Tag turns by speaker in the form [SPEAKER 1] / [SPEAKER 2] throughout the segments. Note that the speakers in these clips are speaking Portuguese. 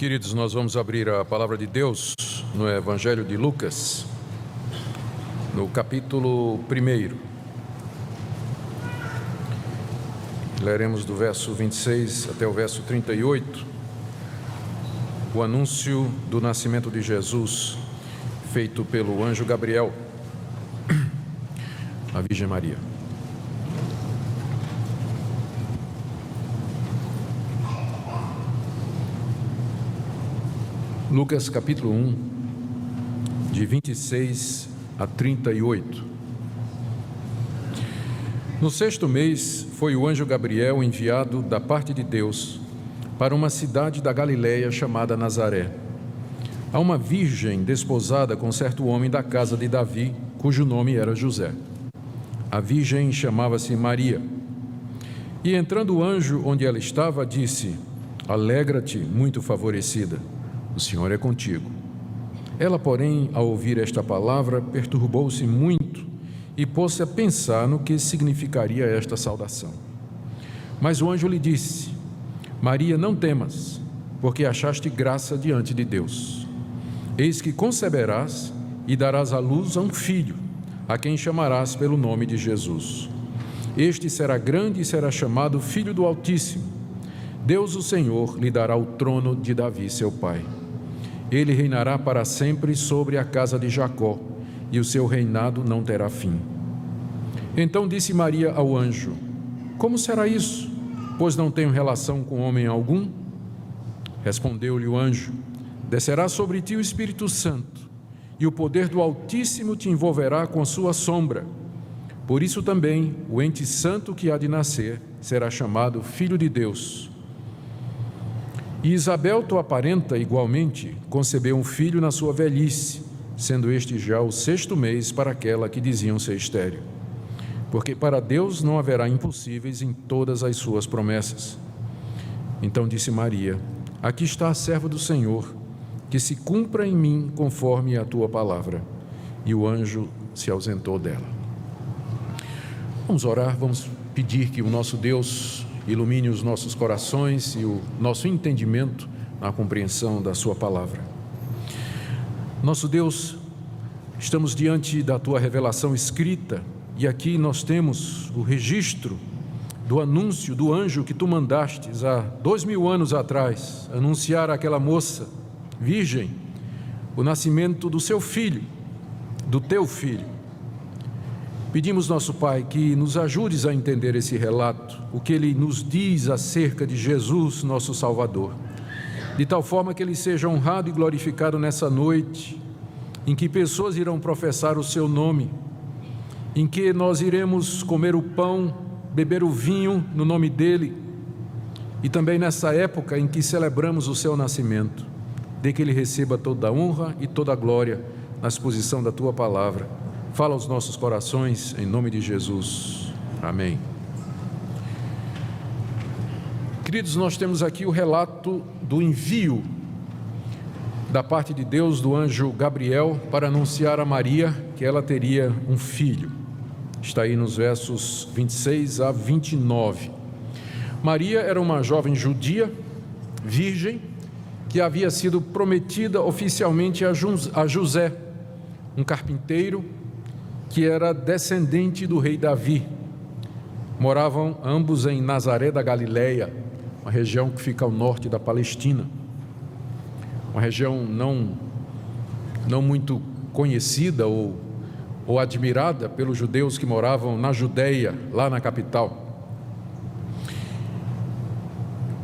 [SPEAKER 1] Queridos, nós vamos abrir a palavra de Deus no Evangelho de Lucas, no capítulo 1. Leremos do verso 26 até o verso 38, o anúncio do nascimento de Jesus, feito pelo anjo Gabriel à Virgem Maria. Lucas capítulo 1, de 26 a 38. No 6º mês, foi o anjo Gabriel enviado da parte de Deus para uma cidade da Galileia chamada Nazaré, a uma virgem desposada com certo homem da casa de Davi, cujo nome era José. A virgem chamava-se Maria. E entrando o anjo onde ela estava, disse: Alegra-te, muito favorecida, o Senhor é contigo. Ela, porém, ao ouvir esta palavra, perturbou-se muito e pôs-se a pensar no que significaria esta saudação. Mas o anjo lhe disse: Maria, não temas, porque achaste graça diante de Deus. Eis que conceberás e darás à luz a um filho, a quem chamarás pelo nome de Jesus. Este será grande e será chamado Filho do Altíssimo. Deus, o Senhor, lhe dará o trono de Davi, seu pai. Ele reinará para sempre sobre a casa de Jacó, e o seu reinado não terá fim. Então disse Maria ao anjo: Como será isso? Pois não tenho relação com homem algum. Respondeu-lhe o anjo: Descerá sobre ti o Espírito Santo, e o poder do Altíssimo te envolverá com a sua sombra. Por isso também o ente santo que há de nascer será chamado Filho de Deus. E Isabel, tua parenta, igualmente, concebeu um filho na sua velhice, sendo este já o 6º mês para aquela que diziam ser estéril. Porque para Deus não haverá impossíveis em todas as suas promessas. Então disse Maria: Aqui está a serva do Senhor, que se cumpra em mim conforme a tua palavra. E o anjo se ausentou dela. Vamos orar, vamos pedir que o nosso Deus ilumine os nossos corações e o nosso entendimento na compreensão da sua palavra. Nosso Deus, estamos diante da tua revelação escrita e aqui nós temos o registro do anúncio do anjo que tu mandastes há 2000 anos atrás, anunciar àquela moça virgem o nascimento do seu filho, do teu filho. Pedimos, nosso Pai, que nos ajudes a entender esse relato, o que ele nos diz acerca de Jesus, nosso Salvador, de tal forma que ele seja honrado e glorificado nessa noite, em que pessoas irão professar o seu nome, em que nós iremos comer o pão, beber o vinho no nome dele, e também nessa época em que celebramos o seu nascimento, de que ele receba toda a honra e toda a glória na exposição da tua palavra. Fala aos nossos corações, em nome de Jesus. Amém. Queridos, nós temos aqui o relato do envio da parte de Deus do anjo Gabriel para anunciar a Maria que ela teria um filho. Está aí nos versos 26 a 29. Maria era uma jovem judia, virgem, que havia sido prometida oficialmente a José, um carpinteiro que era descendente do rei Davi. Moravam ambos em Nazaré da Galileia, uma região que fica ao norte da Palestina, uma região não muito conhecida ou admirada pelos judeus que moravam na Judeia, lá na capital.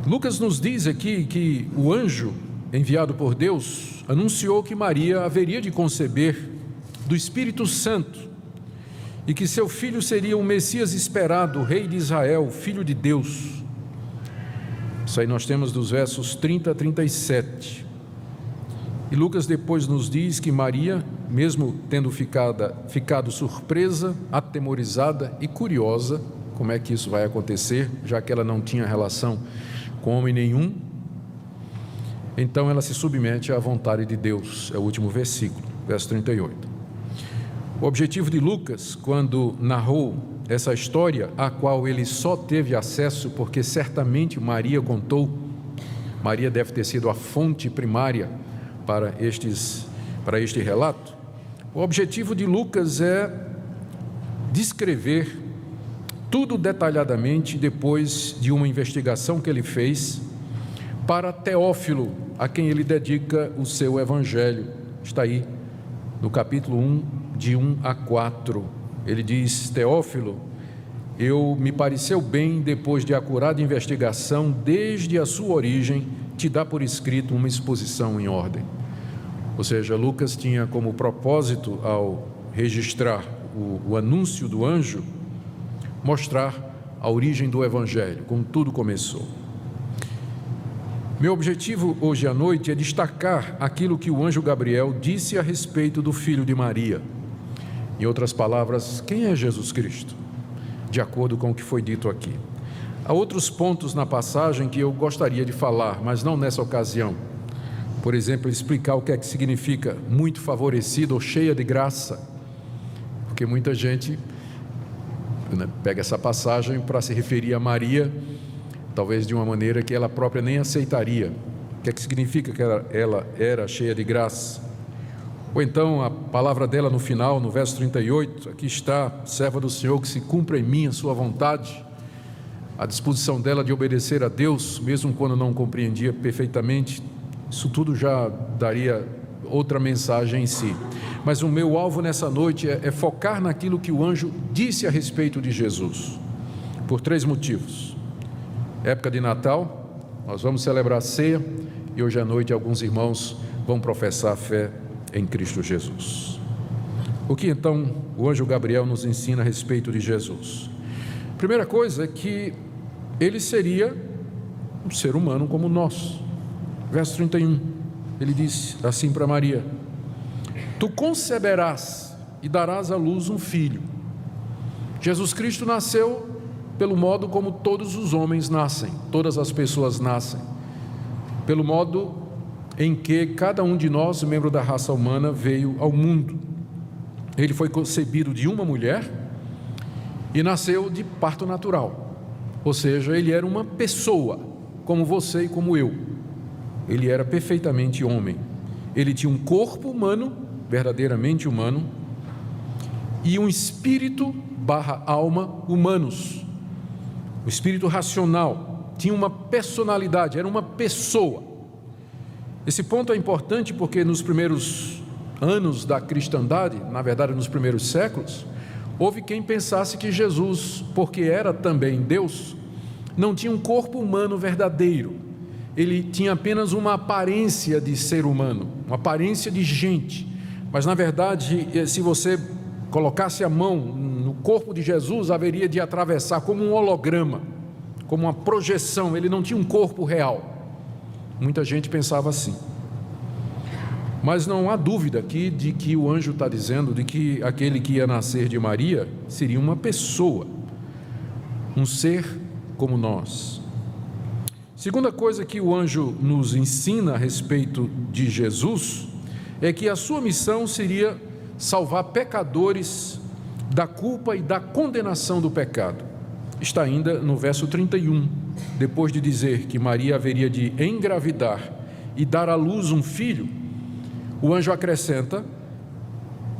[SPEAKER 1] Lucas nos diz aqui que o anjo enviado por Deus anunciou que Maria haveria de conceber do Espírito Santo e que seu filho seria o Messias esperado, o Rei de Israel, Filho de Deus. Isso aí nós temos dos versos 30 a 37. E Lucas depois nos diz que Maria, mesmo tendo ficado surpresa, atemorizada e curiosa, como é que isso vai acontecer, já que ela não tinha relação com homem nenhum, então ela se submete à vontade de Deus. É o último versículo, verso 38. O objetivo de Lucas, quando narrou essa história, a qual ele só teve acesso porque certamente Maria contou Maria deve ter sido a fonte primária para este relato. O objetivo de Lucas é descrever tudo detalhadamente depois de uma investigação que ele fez para Teófilo, a quem ele dedica o seu evangelho. Está aí no capítulo 1, de 1 a 4. Ele diz: Teófilo, me pareceu bem, depois de acurada investigação, desde a sua origem, te dar por escrito uma exposição em ordem. Ou seja, Lucas tinha como propósito, ao registrar o anúncio do anjo, mostrar a origem do evangelho, como tudo começou. Meu objetivo hoje à noite é destacar aquilo que o anjo Gabriel disse a respeito do filho de Maria. Em outras palavras, quem é Jesus Cristo? De acordo com o que foi dito aqui. Há outros pontos na passagem que eu gostaria de falar, mas não nessa ocasião. Por exemplo, explicar o que é que significa muito favorecido ou cheia de graça. Porque muita gente pega essa passagem para se referir a Maria, talvez de uma maneira que ela própria nem aceitaria. O que é que significa que ela era cheia de graça? Ou então a palavra dela no final, no verso 38, aqui está: serva do Senhor, que se cumpra em mim a sua vontade. A disposição dela de obedecer a Deus, mesmo quando não compreendia perfeitamente, isso tudo já daria outra mensagem em si. Mas o meu alvo nessa noite é focar naquilo que o anjo disse a respeito de Jesus, por 3 motivos. Época de Natal, nós vamos celebrar a ceia, e hoje à noite alguns irmãos vão professar a fé em Cristo Jesus. O que então o anjo Gabriel nos ensina a respeito de Jesus? Primeira coisa é que ele seria um ser humano como nós. Verso 31, ele disse assim para Maria: tu conceberás e darás à luz um filho. Jesus Cristo nasceu pelo modo como todos os homens nascem, todas as pessoas nascem, pelo modo em que cada um de nós, membro da raça humana, veio ao mundo. Ele foi concebido de uma mulher e nasceu de parto natural, ou seja, ele era uma pessoa, como você e como eu. Ele era perfeitamente homem. Ele tinha um corpo humano, verdadeiramente humano, e um espírito / alma humanos. O espírito racional tinha uma personalidade, era uma pessoa. Esse ponto é importante porque nos primeiros anos da cristandade, na verdade nos primeiros séculos, houve quem pensasse que Jesus, porque era também Deus, não tinha um corpo humano verdadeiro. Ele tinha apenas uma aparência de ser humano, uma aparência de gente. Mas na verdade, se você colocasse a mão no corpo de Jesus, haveria de atravessar como um holograma, como uma projeção. Ele não tinha um corpo real. Muita gente pensava assim. Mas não há dúvida aqui de que o anjo está dizendo de que aquele que ia nascer de Maria seria uma pessoa, um ser como nós. Segunda coisa que o anjo nos ensina a respeito de Jesus é que a sua missão seria salvar pecadores da culpa e da condenação do pecado. Está ainda no verso 31, depois de dizer que Maria haveria de engravidar e dar à luz um filho, o anjo acrescenta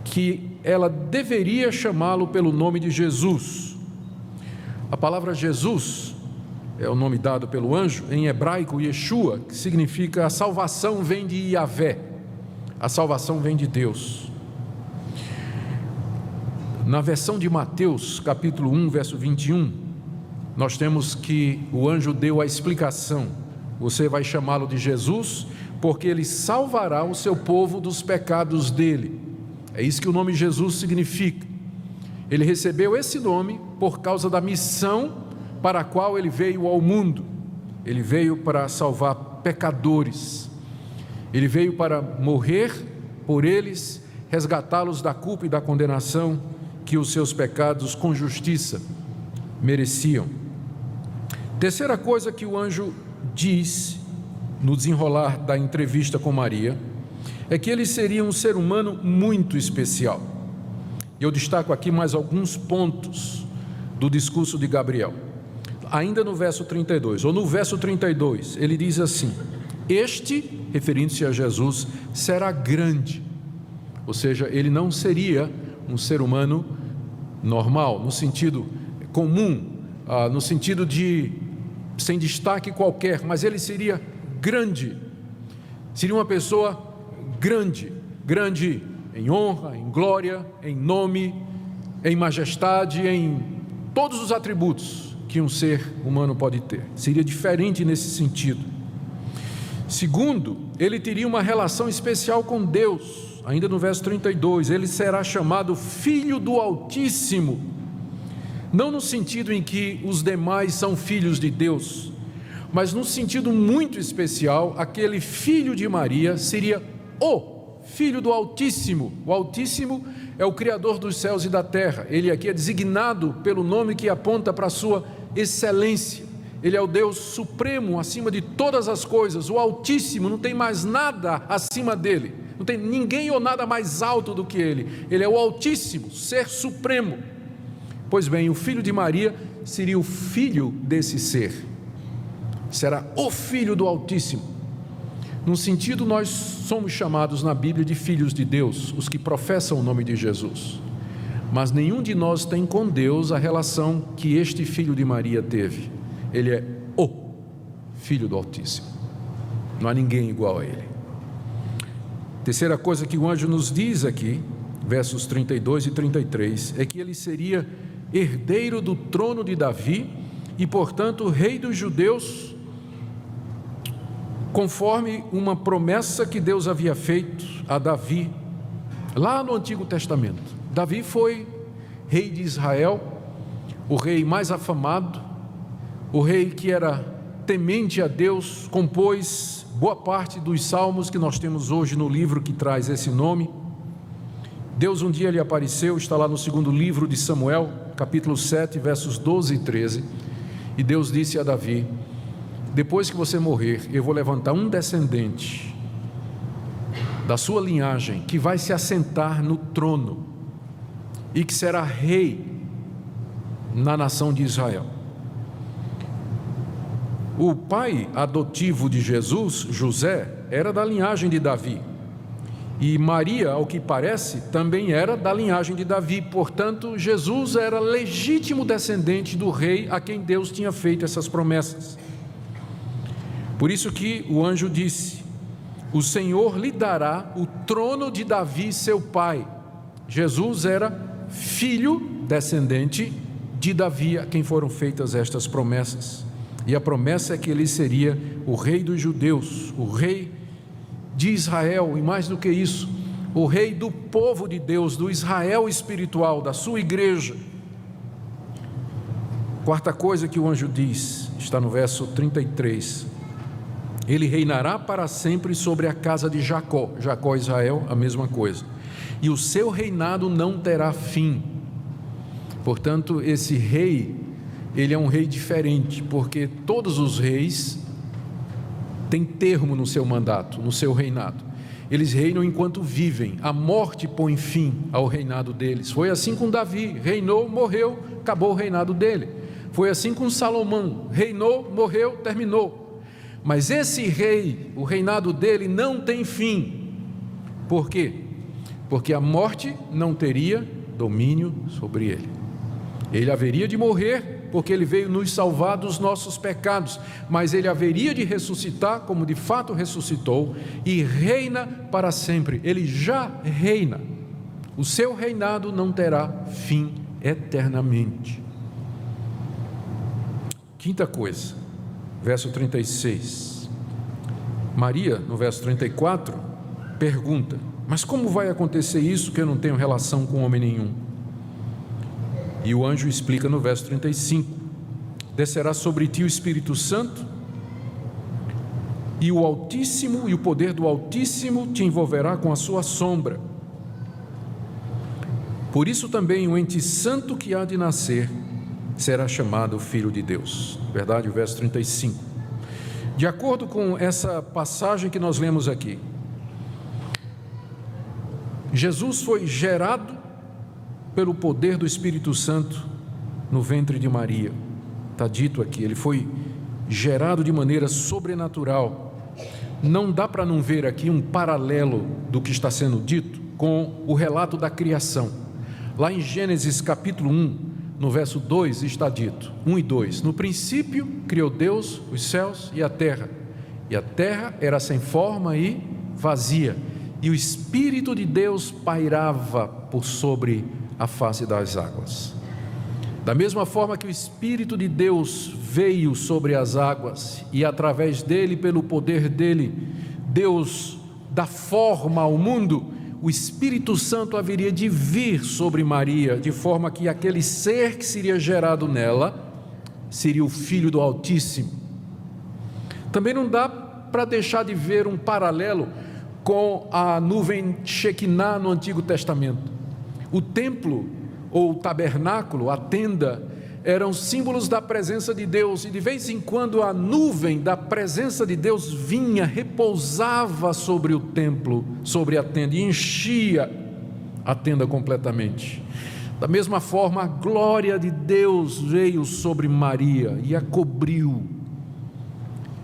[SPEAKER 1] que ela deveria chamá-lo pelo nome de Jesus. A palavra Jesus é o nome dado pelo anjo, em hebraico Yeshua, que significa a salvação vem de Yahvé, a salvação vem de Deus. Na versão de Mateus, capítulo 1, verso 21, nós temos que o anjo deu a explicação: você vai chamá-lo de Jesus, porque ele salvará o seu povo dos pecados dele. É isso que o nome Jesus significa. Ele recebeu esse nome por causa da missão para a qual ele veio ao mundo. Ele veio para salvar pecadores. Ele veio para morrer por eles, resgatá-los da culpa e da condenação que os seus pecados com justiça mereciam. Terceira coisa que o anjo diz no desenrolar da entrevista com Maria é que ele seria um ser humano muito especial. Eu destaco aqui mais alguns pontos do discurso de Gabriel. ainda no verso 32, ou no verso 32, ele diz assim: este, referindo-se a Jesus, será grande. Ou seja, ele não seria um ser humano normal, no sentido comum, no sentido de sem destaque qualquer, mas ele seria grande. Seria uma pessoa grande, grande em honra, em glória, em nome, em majestade, em todos os atributos que um ser humano pode ter. Seria diferente nesse sentido. Segundo, ele teria uma relação especial com Deus. Ainda no verso 32, ele será chamado Filho do Altíssimo. Não no sentido em que os demais são filhos de Deus, mas num sentido muito especial, aquele filho de Maria seria o Filho do Altíssimo. O Altíssimo é o Criador dos céus e da terra. Ele aqui é designado pelo nome que aponta para a sua excelência. Ele é o Deus supremo acima de todas as coisas, o Altíssimo, não tem mais nada acima dele, não tem ninguém ou nada mais alto do que ele. Ele é o Altíssimo, ser supremo. Pois bem, o Filho de Maria seria o filho desse ser, será o Filho do Altíssimo. Num sentido, nós somos chamados na Bíblia de filhos de Deus, os que professam o nome de Jesus. Mas nenhum de nós tem com Deus a relação que este Filho de Maria teve. Ele é o Filho do Altíssimo. Não há ninguém igual a ele. Terceira coisa que o anjo nos diz aqui, versos 32 e 33, é que ele seria herdeiro do trono de Davi e, portanto, rei dos judeus, conforme uma promessa que Deus havia feito a Davi, lá no Antigo Testamento. Davi foi rei de Israel, o rei mais afamado, o rei que era temente a Deus, compôs boa parte dos salmos que nós temos hoje no livro que traz esse nome. Deus um dia lhe apareceu, está lá no segundo livro de Samuel, capítulo 7, versos 12 e 13, e Deus disse a Davi: depois que você morrer, eu vou levantar um descendente da sua linhagem, que vai se assentar no trono, e que será rei na nação de Israel. O pai adotivo de Jesus, José, era da linhagem de Davi, e Maria, ao que parece, também era da linhagem de Davi. Portanto, Jesus era legítimo descendente do rei a quem Deus tinha feito essas promessas. Por isso que o anjo disse: o Senhor lhe dará o trono de Davi, seu pai. Jesus era filho, descendente de Davi, a quem foram feitas estas promessas. E a promessa é que ele seria o rei dos judeus, o rei de Israel, e mais do que isso, o rei do povo de Deus, do Israel espiritual, da sua igreja. Quarta coisa que o anjo diz, está no verso 33, ele reinará para sempre sobre a casa de Jacó. Jacó e Israel, a mesma coisa, e o seu reinado não terá fim. Portanto, esse rei, ele é um rei diferente, porque todos os reis têm termo no seu mandato, no seu reinado. Eles reinam enquanto vivem, a morte põe fim ao reinado deles. Foi assim com Davi, reinou, morreu, acabou o reinado dele. Foi assim com Salomão, reinou, morreu, terminou. Mas esse rei, o reinado dele não tem fim. Por quê? Porque a morte não teria domínio sobre ele. Ele haveria de morrer, porque ele veio nos salvar dos nossos pecados, mas ele haveria de ressuscitar, como de fato ressuscitou, e reina para sempre. Ele já reina. O seu reinado não terá fim eternamente. Quinta coisa, verso 36. Maria, no verso 34, pergunta: mas como vai acontecer isso que eu não tenho relação com homem nenhum? E o anjo explica no verso 35: descerá sobre ti o Espírito Santo, e o Altíssimo, e o poder do Altíssimo te envolverá com a sua sombra. Por isso também o ente santo que há de nascer será chamado Filho de Deus. Verdade, o verso 35. De acordo com essa passagem que nós lemos aqui, Jesus foi gerado pelo poder do Espírito Santo no ventre de Maria. está dito aqui, ele foi gerado de maneira sobrenatural. Não dá para não ver aqui um paralelo do que está sendo dito com o relato da criação. Lá em Gênesis capítulo 1, no verso 2 está dito, 1 e 2, no princípio criou Deus os céus e a terra era sem forma e vazia, e o Espírito de Deus pairava por sobre a face das águas. Da mesma forma que o Espírito de Deus veio sobre as águas, e através dele, pelo poder dele, Deus dá forma ao mundo, o Espírito Santo haveria de vir sobre Maria, de forma que aquele ser que seria gerado nela, seria o Filho do Altíssimo. Também não dá para deixar de ver um paralelo com a nuvem Shekinah no Antigo Testamento. O templo, ou o tabernáculo, a tenda, eram símbolos da presença de Deus, e de vez em quando a nuvem da presença de Deus vinha, repousava sobre o templo, sobre a tenda, e enchia a tenda completamente. Da mesma forma, a glória de Deus veio sobre Maria e a cobriu,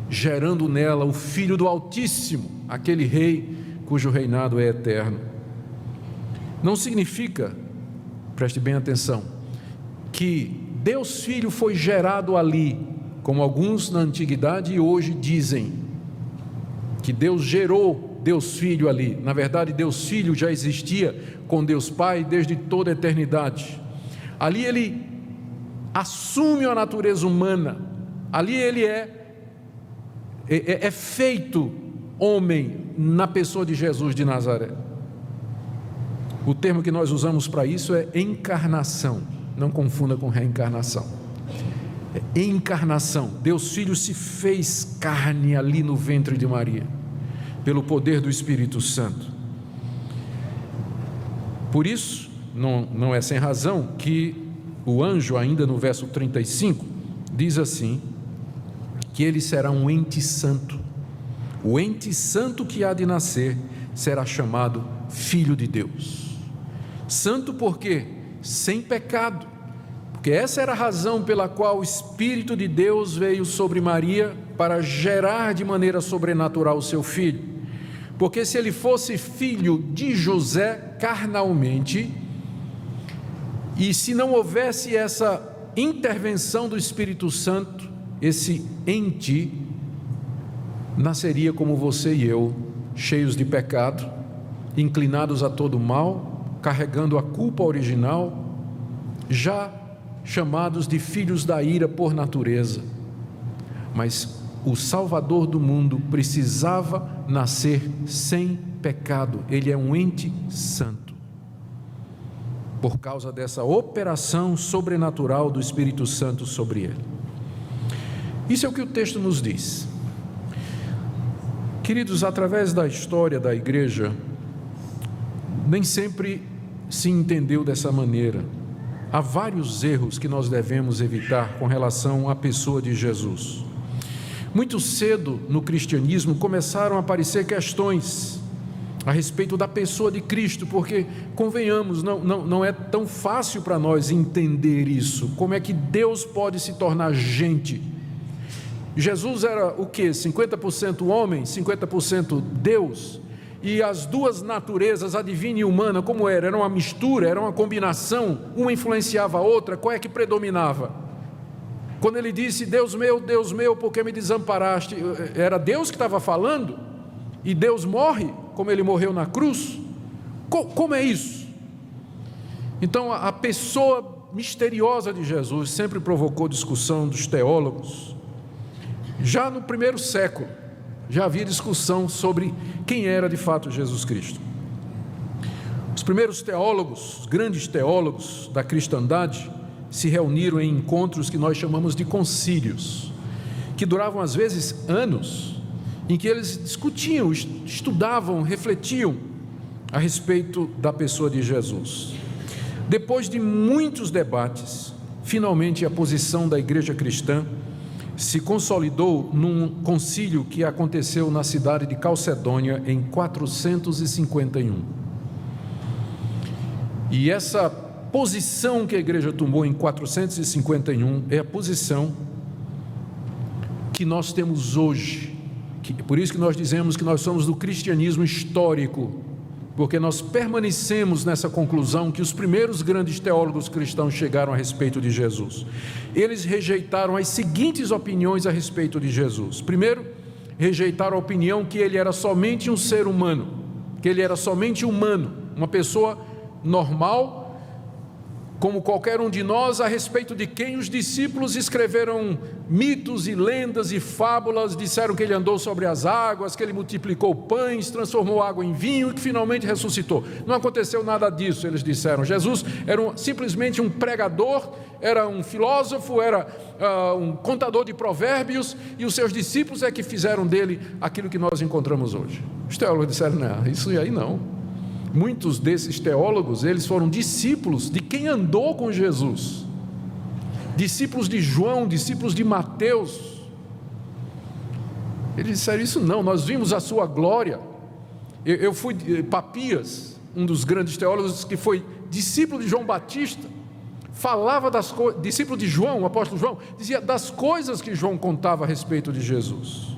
[SPEAKER 1] gerando nela o Filho do Altíssimo, aquele rei cujo reinado é eterno. Não significa, preste bem atenção, que Deus Filho foi gerado ali, como alguns na antiguidade e hoje dizem, que Deus gerou Deus Filho ali. Na verdade, Deus Filho já existia com Deus Pai desde toda a eternidade. Ali ele assume a natureza humana, ali ele é feito homem na pessoa de Jesus de Nazaré. O termo que nós usamos para isso é encarnação. Não confunda com reencarnação. É encarnação. Deus Filho se fez carne ali no ventre de Maria, pelo poder do Espírito Santo. Por isso, não é sem razão que o anjo, ainda no verso 35, diz assim, que ele será um ente santo. O ente santo que há de nascer será chamado Filho de Deus. Santo por quê? Sem pecado, porque essa era a razão pela qual o Espírito de Deus veio sobre Maria, para gerar de maneira sobrenatural o seu filho. Porque se ele fosse filho de José carnalmente, e se não houvesse essa intervenção do Espírito Santo, esse ente nasceria como você e eu, cheios de pecado, inclinados a todo mal, carregando a culpa original, já chamados de filhos da ira por natureza. Mas o Salvador do mundo precisava nascer sem pecado. Ele é um ente santo, por causa dessa operação sobrenatural do Espírito Santo sobre ele. Isso é o que o texto nos diz. Queridos, através da história da igreja, nem sempre se entendeu dessa maneira. Há vários erros que nós devemos evitar com relação à pessoa de Jesus. Muito cedo no cristianismo começaram a aparecer questões a respeito da pessoa de Cristo, porque, convenhamos, não é tão fácil para nós entender isso. Como é que Deus pode se tornar gente? Jesus era o quê? 50% homem, 50% Deus? E as duas naturezas, a divina e humana, como era? Era uma mistura, era uma combinação, uma influenciava a outra. Qual é que predominava? Quando ele disse, Deus meu, por que me desamparaste? Era Deus que estava falando? E Deus morre, como ele morreu na cruz? Como é isso? Então, a pessoa misteriosa de Jesus sempre provocou discussão dos teólogos. Já no primeiro século, já havia discussão sobre quem era de fato Jesus Cristo. Os primeiros teólogos, os grandes teólogos da cristandade, se reuniram em encontros que nós chamamos de concílios, que duravam às vezes anos, em que eles discutiam, estudavam, refletiam a respeito da pessoa de Jesus. Depois de muitos debates, finalmente a posição da igreja cristã se consolidou num concílio que aconteceu na cidade de Calcedônia em 451. E essa posição que a igreja tomou em 451 é a posição que nós temos hoje. Por isso que nós dizemos que nós somos do cristianismo histórico, porque nós permanecemos nessa conclusão que os primeiros grandes teólogos cristãos chegaram a respeito de Jesus. Eles rejeitaram as seguintes opiniões a respeito de Jesus. Primeiro, rejeitaram a opinião que ele era somente um ser humano, que ele era somente humano, uma pessoa normal, como qualquer um de nós, a respeito de quem os discípulos escreveram mitos e lendas e fábulas, disseram que ele andou sobre as águas, que ele multiplicou pães, transformou água em vinho e que finalmente ressuscitou. Não aconteceu nada disso, eles disseram. Jesus era simplesmente um pregador, era um filósofo, era um contador de provérbios, e os seus discípulos é que fizeram dele aquilo que nós encontramos hoje. Os teólogos disseram, não, isso aí não. Muitos desses teólogos, eles foram discípulos de quem andou com Jesus, discípulos de João, discípulos de Mateus. Eles disseram isso não, nós vimos a sua glória. Eu fui, Papias, um dos grandes teólogos que foi discípulo de João Batista, falava das coisas, discípulo de João, o apóstolo João, dizia das coisas que João contava a respeito de Jesus.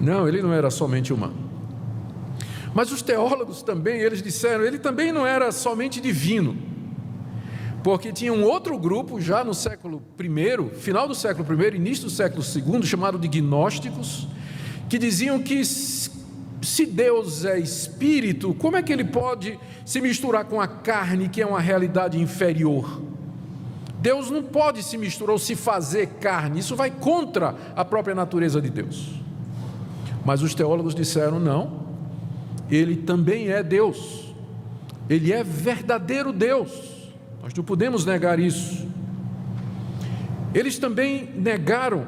[SPEAKER 1] Não, ele não era somente humano. Mas os teólogos também, eles disseram, ele também não era somente divino, porque tinha um outro grupo já no século I, final do século I, início do século II, chamado de gnósticos, que diziam que se Deus é espírito, como é que ele pode se misturar com a carne, que é uma realidade inferior? Deus não pode se misturar ou se fazer carne, isso vai contra a própria natureza de Deus. Mas os teólogos disseram, não, ele também é Deus, ele é verdadeiro Deus, nós não podemos negar isso. Eles também negaram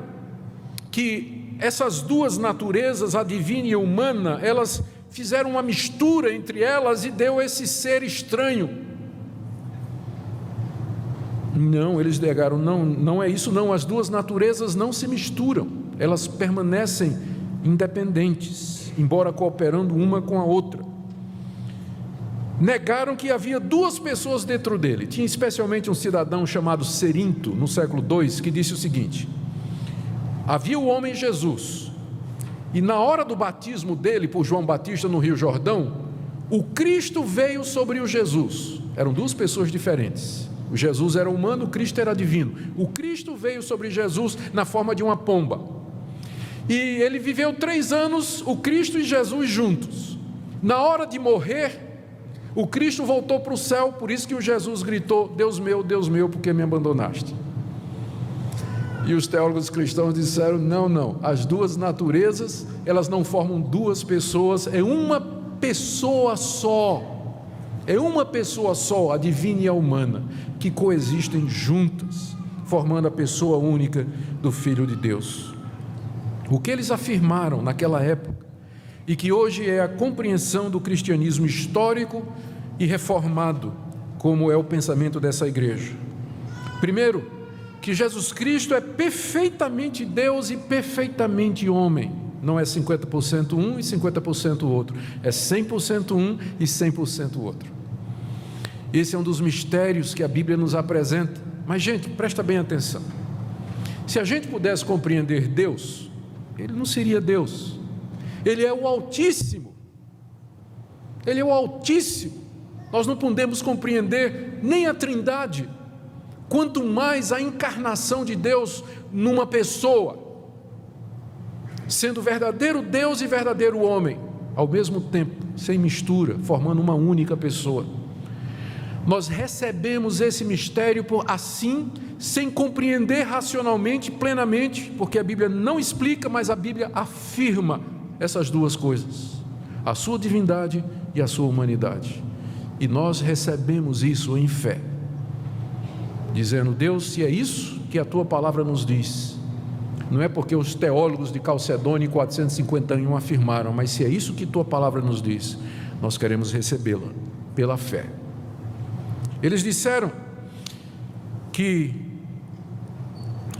[SPEAKER 1] que essas duas naturezas, a divina e a humana, elas fizeram uma mistura entre elas e deu esse ser estranho. Não, eles negaram, não é isso não, as duas naturezas não se misturam, elas permanecem independentes, embora cooperando uma com a outra. Negaram que havia duas pessoas dentro dele. Tinha especialmente um cidadão chamado Cerinto, no século II, que disse o seguinte: havia o homem Jesus, e na hora do batismo dele por João Batista no Rio Jordão, o Cristo veio sobre o Jesus. Eram duas pessoas diferentes. O Jesus era humano, o Cristo era divino. O Cristo veio sobre Jesus na forma de uma pomba. E ele viveu 3 anos, o Cristo e Jesus juntos. Na hora de morrer, o Cristo voltou para o céu, por isso que o Jesus gritou, Deus meu, por que me abandonaste? E os teólogos cristãos disseram, não, as duas naturezas, elas não formam duas pessoas, é uma pessoa só, a divina e a humana, que coexistem juntas, formando a pessoa única do Filho de Deus. O que eles afirmaram naquela época, e que hoje é a compreensão do cristianismo histórico e reformado, como é o pensamento dessa igreja. Primeiro, que Jesus Cristo é perfeitamente Deus e perfeitamente homem. Não é 50% um e 50% o outro, é 100% um e 100% o outro. Esse é um dos mistérios que a Bíblia nos apresenta. Mas, gente, presta bem atenção. Se a gente pudesse compreender Deus, ele não seria Deus, ele é o Altíssimo, ele é o Altíssimo. Nós não podemos compreender nem a Trindade, quanto mais a encarnação de Deus numa pessoa, sendo verdadeiro Deus e verdadeiro homem, ao mesmo tempo, sem mistura, formando uma única pessoa. Nós recebemos esse mistério por assim, sem compreender racionalmente, plenamente, porque a Bíblia não explica, mas a Bíblia afirma essas duas coisas, a sua divindade e a sua humanidade. E nós recebemos isso em fé, dizendo, Deus, se é isso que a tua palavra nos diz, não é porque os teólogos de Calcedônia em 451 afirmaram, mas se é isso que tua palavra nos diz, nós queremos recebê-la pela fé. Eles disseram que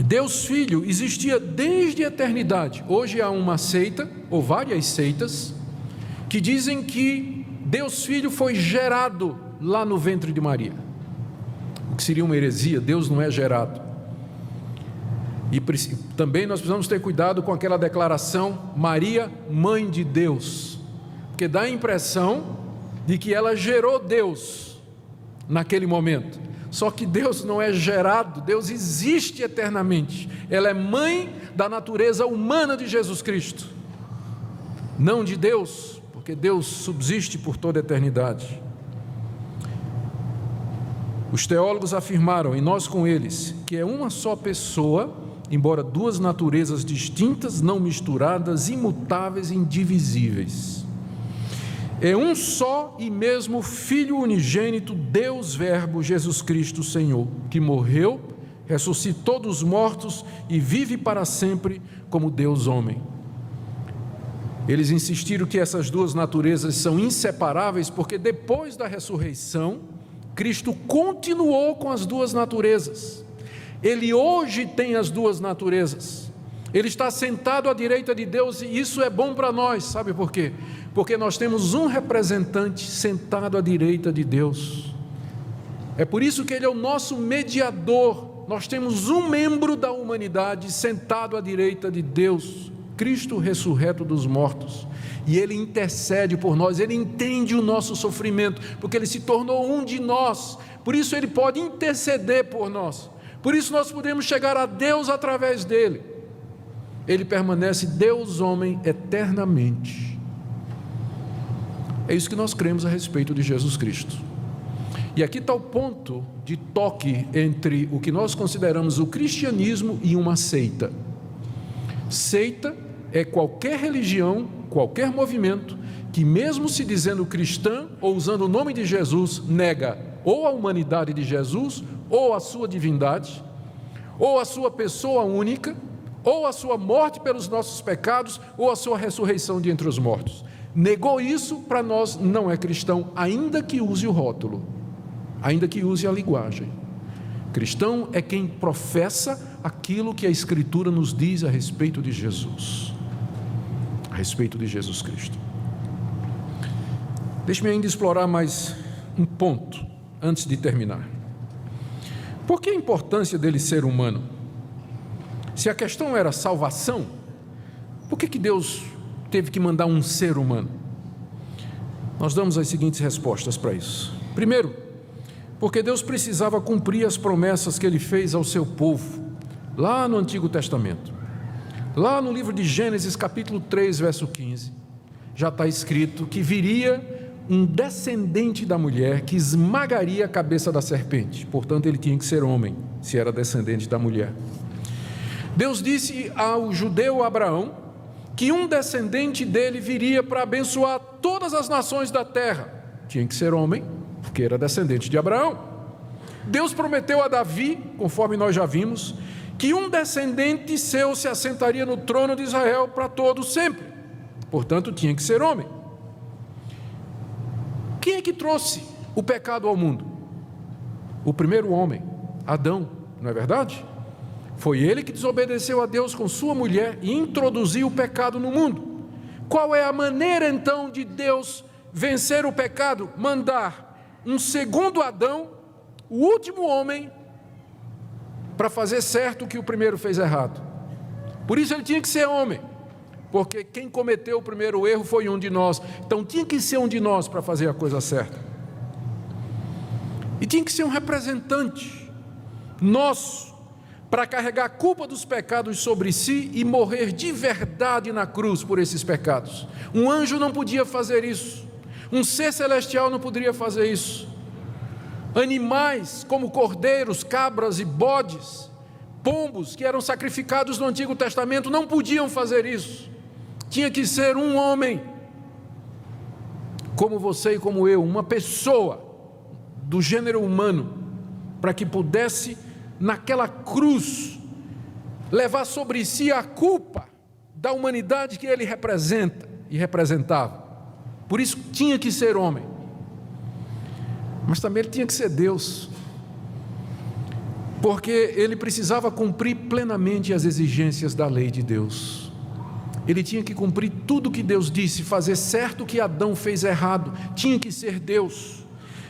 [SPEAKER 1] Deus Filho existia desde a eternidade. Hoje há uma seita, ou várias seitas, que dizem que Deus Filho foi gerado lá no ventre de Maria. o que seria uma heresia. Deus não é gerado. E também nós precisamos ter cuidado com aquela declaração, Maria, mãe de Deus, porque dá a impressão de que ela gerou Deus naquele momento. Só que Deus não é gerado, Deus existe eternamente. Ela é mãe da natureza humana de Jesus Cristo, não de Deus, porque Deus subsiste por toda a eternidade. Os teólogos afirmaram, e nós com eles, que é uma só pessoa, embora duas naturezas distintas, não misturadas, imutáveis e indivisíveis. É um só e mesmo Filho unigênito, Deus Verbo, Jesus Cristo Senhor, que morreu, ressuscitou dos mortos e vive para sempre como Deus homem. Eles insistiram que essas duas naturezas são inseparáveis, porque depois da ressurreição, Cristo continuou com as duas naturezas. Ele hoje tem as duas naturezas. Ele está sentado à direita de Deus e isso é bom para nós. Sabe por quê? Porque nós temos um representante sentado à direita de Deus. É por isso que ele é o nosso mediador. Nós temos um membro da humanidade sentado à direita de Deus, Cristo ressurreto dos mortos. E ele intercede por nós, ele entende o nosso sofrimento, porque ele se tornou um de nós. Por isso ele pode interceder por nós. Por isso nós podemos chegar a Deus através dele. Ele permanece Deus homem eternamente. É isso que nós cremos a respeito de Jesus Cristo. E aqui está o ponto de toque entre o que nós consideramos o cristianismo e uma seita. Seita é qualquer religião, qualquer movimento que, mesmo se dizendo cristã ou usando o nome de Jesus, nega ou a humanidade de Jesus, ou a sua divindade, ou a sua pessoa única, ou a sua morte pelos nossos pecados, ou a sua ressurreição de entre os mortos. Negou isso, para nós não é cristão, ainda que use o rótulo, ainda que use a linguagem. Cristão é quem professa aquilo que a Escritura nos diz a respeito de Jesus, a respeito de Jesus Cristo. Deixe-me ainda explorar mais um ponto, antes de terminar. Por que a importância dele ser humano? Se a questão era salvação, por que Deus teve que mandar um ser humano? Nós damos as seguintes respostas para isso. Primeiro, porque Deus precisava cumprir as promessas que ele fez ao seu povo, lá no Antigo Testamento. Lá no livro de Gênesis, capítulo 3, verso 15, já está escrito que viria um descendente da mulher que esmagaria a cabeça da serpente. Portanto, ele tinha que ser homem, se era descendente da mulher. Deus disse ao judeu Abraão que um descendente dele viria para abençoar todas as nações da terra. Tinha que ser homem, porque era descendente de Abraão. Deus prometeu a Davi, conforme nós já vimos, que um descendente seu se assentaria no trono de Israel para todo sempre. Portanto, tinha que ser homem. Quem é que trouxe o pecado ao mundo? O primeiro homem, Adão, não é verdade? Foi ele que desobedeceu a Deus com sua mulher e introduziu o pecado no mundo. Qual é a maneira então de Deus vencer o pecado? Mandar um segundo Adão, o último homem, para fazer certo o que o primeiro fez errado. Por isso ele tinha que ser homem, porque quem cometeu o primeiro erro foi um de nós. Então tinha que ser um de nós para fazer a coisa certa. E tinha que ser um representante nosso, para carregar a culpa dos pecados sobre si e morrer de verdade na cruz por esses pecados. Um anjo não podia fazer isso, um ser celestial não poderia fazer isso. Animais como cordeiros, cabras e bodes, pombos que eram sacrificados no Antigo Testamento não podiam fazer isso. Tinha que ser um homem, como você e como eu, uma pessoa do gênero humano, para que pudesse naquela cruz levar sobre si a culpa da humanidade que ele representa e representava. Por isso tinha que ser homem, mas também ele tinha que ser Deus, porque ele precisava cumprir plenamente as exigências da lei de Deus. Ele tinha que cumprir tudo o que Deus disse, fazer certo o que Adão fez errado. Tinha que ser Deus.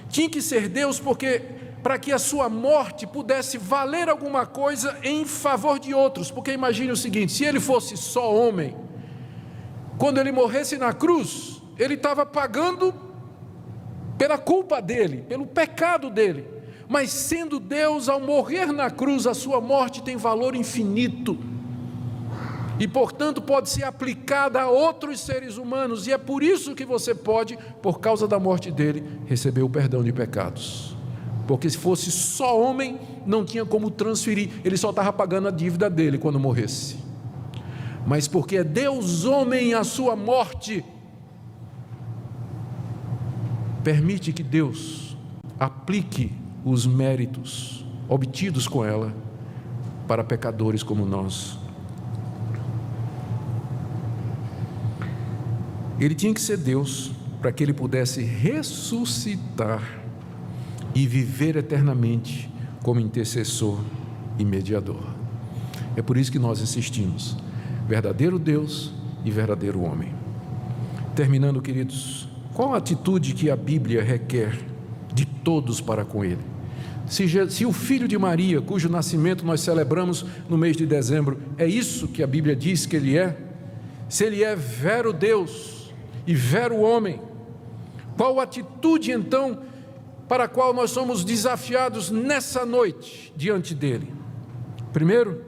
[SPEAKER 1] Tinha que ser Deus porque para que a sua morte pudesse valer alguma coisa em favor de outros. Porque imagine o seguinte: se ele fosse só homem, quando ele morresse na cruz, ele estava pagando pela culpa dele, pelo pecado dele. Mas sendo Deus, ao morrer na cruz, a sua morte tem valor infinito. E portanto pode ser aplicada a outros seres humanos. E é por isso que você pode, por causa da morte dele, receber o perdão de pecados. Porque se fosse só homem, não tinha como transferir. Ele só estava pagando a dívida dele quando morresse. Mas porque é Deus homem, a sua morte permite que Deus aplique os méritos obtidos com ela para pecadores como nós. Ele tinha que ser Deus para que ele pudesse ressuscitar e viver eternamente como intercessor e mediador. É por isso que nós insistimos: verdadeiro Deus e verdadeiro homem. Terminando, queridos, qual a atitude que a Bíblia requer de todos para com ele? Se o filho de Maria, cujo nascimento nós celebramos no mês de dezembro, é isso que a Bíblia diz que ele é, se ele é vero Deus e vero homem, qual a atitude então para a qual nós somos desafiados nessa noite diante dele? Primeiro,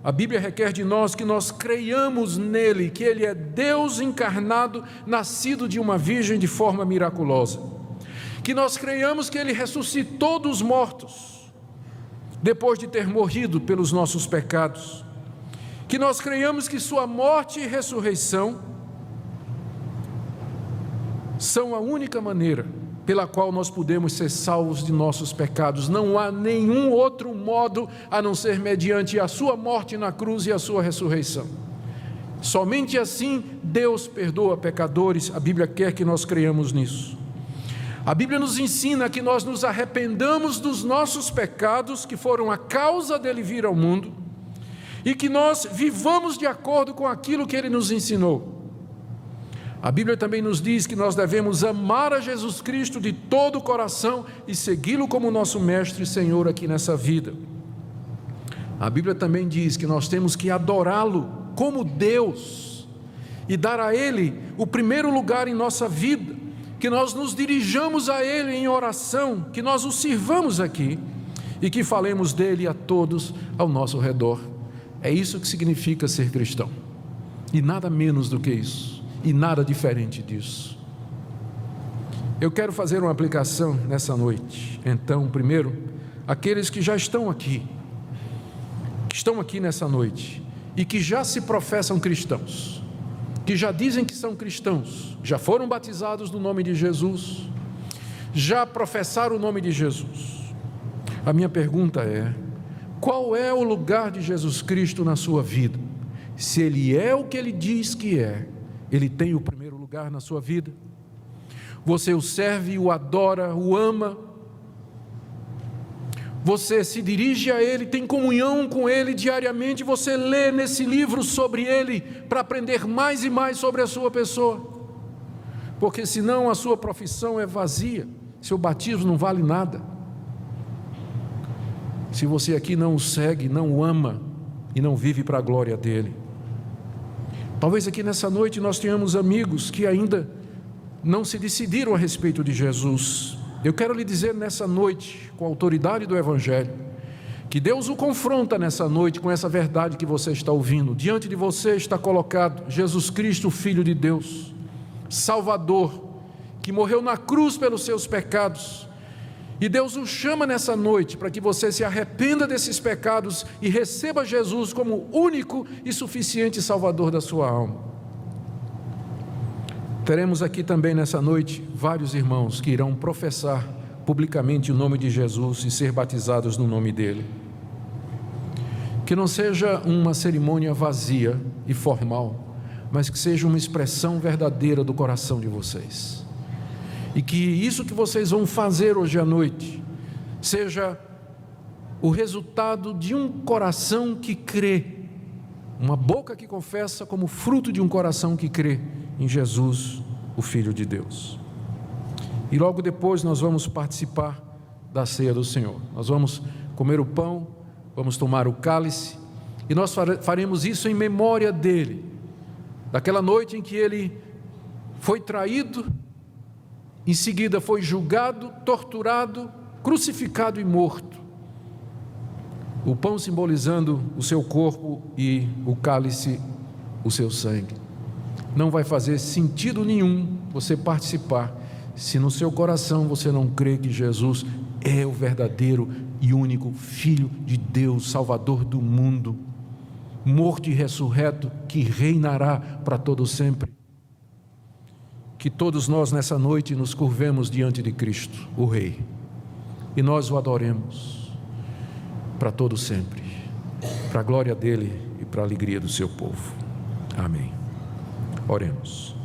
[SPEAKER 1] a Bíblia requer de nós que nós creiamos nele, que ele é Deus encarnado, nascido de uma virgem de forma miraculosa. Que nós creiamos que ele ressuscitou dos mortos, depois de ter morrido pelos nossos pecados. Que nós creiamos que sua morte e ressurreição são a única maneira pela qual nós podemos ser salvos de nossos pecados. Não há nenhum outro modo a não ser mediante a sua morte na cruz e a sua ressurreição. Somente assim Deus perdoa pecadores. A Bíblia quer que nós creiamos nisso. A Bíblia nos ensina que nós nos arrependamos dos nossos pecados, que foram a causa dele vir ao mundo, e que nós vivamos de acordo com aquilo que ele nos ensinou. A Bíblia também nos diz que nós devemos amar a Jesus Cristo de todo o coração e segui-lo como nosso mestre e Senhor aqui nessa vida. A Bíblia também diz que nós temos que adorá-lo como Deus e dar a ele o primeiro lugar em nossa vida, que nós nos dirijamos a ele em oração, que nós o sirvamos aqui e que falemos dele a todos ao nosso redor. É isso que significa ser cristão, e nada menos do que isso, e nada diferente disso. Eu quero fazer uma aplicação nessa noite. Então, primeiro, aqueles que já estão aqui, que estão aqui nessa noite e que já se professam cristãos, que já dizem que são cristãos, já foram batizados no nome de Jesus, já professaram o nome de Jesus. A minha pergunta é: qual é o lugar de Jesus Cristo na sua vida? Se ele é o que ele diz que é, ele tem o primeiro lugar na sua vida? Você o serve, o adora, o ama? Você se dirige a ele, tem comunhão com ele diariamente? Você lê nesse livro sobre ele para aprender mais e mais sobre a sua pessoa? Porque senão a sua profissão é vazia, seu batismo não vale nada. Se você aqui não o segue, não o ama e não vive para a glória dele. Talvez aqui nessa noite nós tenhamos amigos que ainda não se decidiram a respeito de Jesus. Eu quero lhe dizer nessa noite, com a autoridade do Evangelho, que Deus o confronta nessa noite com essa verdade que você está ouvindo. Diante de você está colocado Jesus Cristo, o Filho de Deus, Salvador, que morreu na cruz pelos seus pecados. E Deus o chama nessa noite para que você se arrependa desses pecados e receba Jesus como único e suficiente Salvador da sua alma. Teremos aqui também nessa noite vários irmãos que irão professar publicamente o nome de Jesus e ser batizados no nome dele. Que não seja uma cerimônia vazia e formal, mas que seja uma expressão verdadeira do coração de vocês. E que isso que vocês vão fazer hoje à noite seja o resultado de um coração que crê, uma boca que confessa como fruto de um coração que crê em Jesus, o Filho de Deus. E logo depois nós vamos participar da ceia do Senhor. Nós vamos comer o pão, vamos tomar o cálice, e nós faremos isso em memória dele, daquela noite em que ele foi traído, em seguida foi julgado, torturado, crucificado e morto. O pão simbolizando o seu corpo e o cálice, o seu sangue. Não vai fazer sentido nenhum você participar se no seu coração você não crê que Jesus é o verdadeiro e único Filho de Deus, Salvador do mundo, morto e ressurreto, que reinará para todo sempre. Que todos nós nessa noite nos curvemos diante de Cristo, o Rei, e nós o adoremos para todo sempre, para a glória dele e para a alegria do seu povo. Amém. Oremos.